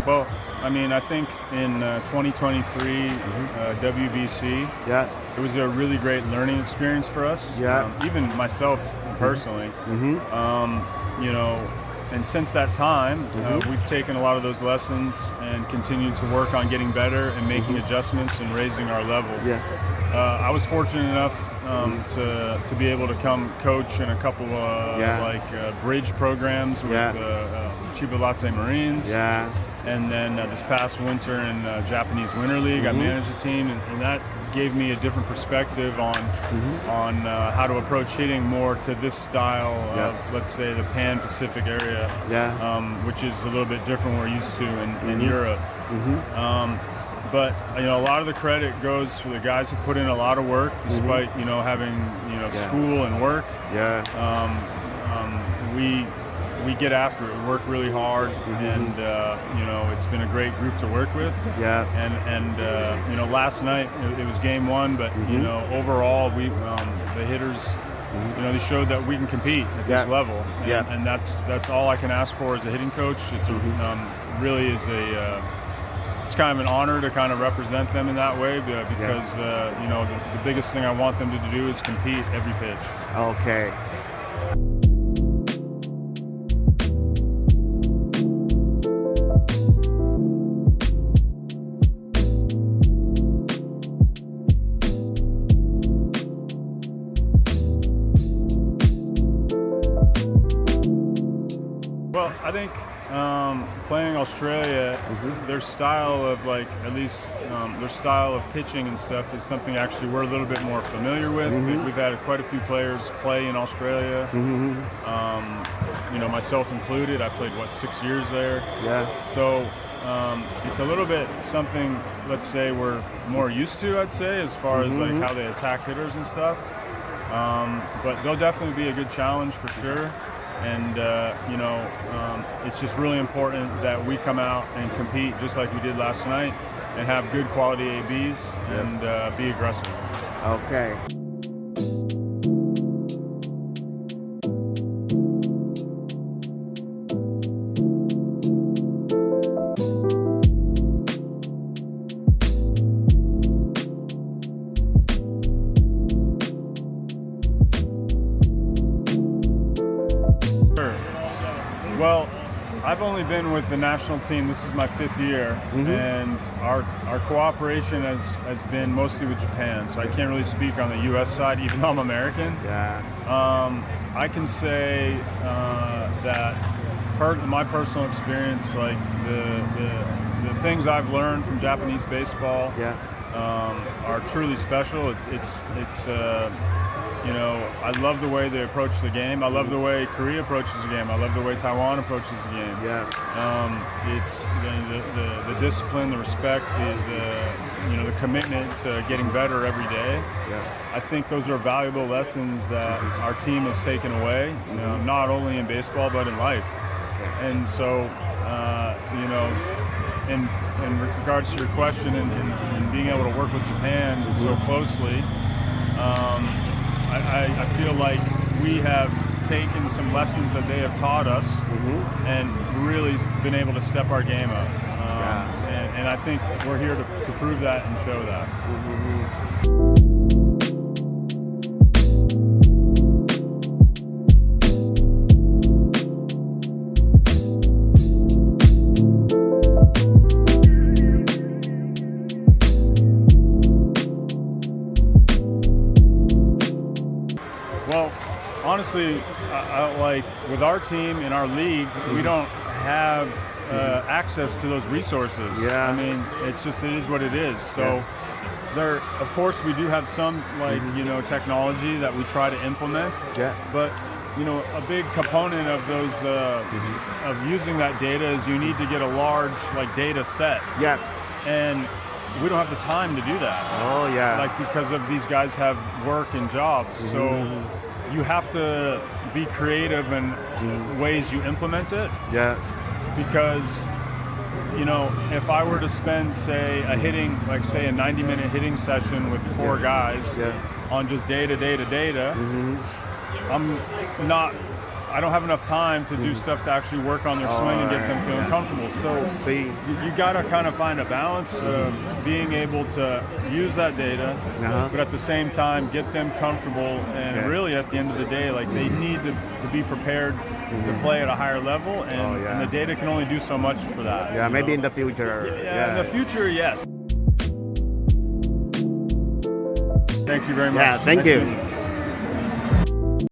Well, I mean, I think in 2023 WBC, it was a really great learning experience for us. Even myself personally. You know, and since that time, we've taken a lot of those lessons and continued to work on getting better and making adjustments and raising our level. I was fortunate enough to be able to come coach in a couple bridge programs with Chiba Latte Marines. And then this past winter in Japanese Winter League, I managed a team, and that gave me a different perspective on how to approach hitting more to this style of, let's say, the Pan-Pacific area, which is a little bit different we're used to in Europe. But you know, a lot of the credit goes for the guys who put in a lot of work, despite you know having school and work. We get after it, work really hard, and you know, it's been a great group to work with. And you know, last night it was game one, but you know, overall the hitters, you know, they showed that we can compete at this level, and that's all I can ask for as a hitting coach. It's really is it's kind of an honor to kind of represent them in that way, because you know, the biggest thing I want them to do is compete every pitch. Okay. Well, I think playing Australia, their style of at least their style of pitching and stuff is something actually we're a little bit more familiar with. We've had quite a few players play in Australia. You know, myself included. I played 6 years there. So it's a little bit something, let's say, we're more used to, I'd say, as far as like how they attack hitters and stuff. But they'll definitely be a good challenge for sure. And you know, it's just really important that we come out and compete just like we did last night, and have good quality ABs and be aggressive. Okay. Well, I've only been with the national team. This is my 5th year, and our cooperation has been mostly with Japan. So I can't really speak on the U.S. side, even though I'm American. I can say that my personal experience, like the things I've learned from Japanese baseball, are truly special. It's you know, I love the way they approach the game. I love the way Korea approaches the game. I love the way Taiwan approaches the game. It's the discipline, the respect, you know, the commitment to getting better every day. I think those are valuable lessons that our team has taken away, you know, not only in baseball but in life. And so, you know, in regards to your question and being able to work with Japan so closely, I feel like we have taken some lessons that they have taught us and really been able to step our game up. And I think we're here to prove that and show that. Well, honestly, like with our team in our league, we don't have access to those resources. I mean, it is what it is. So there, of course, we do have some you know, technology that we try to implement. But you know, a big component of those of using that data is you need to get a large data set. And we don't have the time to do that. Like, because of these guys have work and jobs. So you have to be creative in ways you implement it. Because, you know, if I were to spend, say, a 90-minute hitting session with 4 guys on just data, I'm not I don't have enough time to do stuff to actually work on their swing and get them feeling comfortable. So you got to kind of find a balance of being able to use that data, but at the same time get them comfortable. And really, at the end of the day, like they need to be prepared to play at a higher level, and the data can only do so much for that. Yeah, so, maybe in the future. In the future, yes. Thank you very much. Yeah, thank you.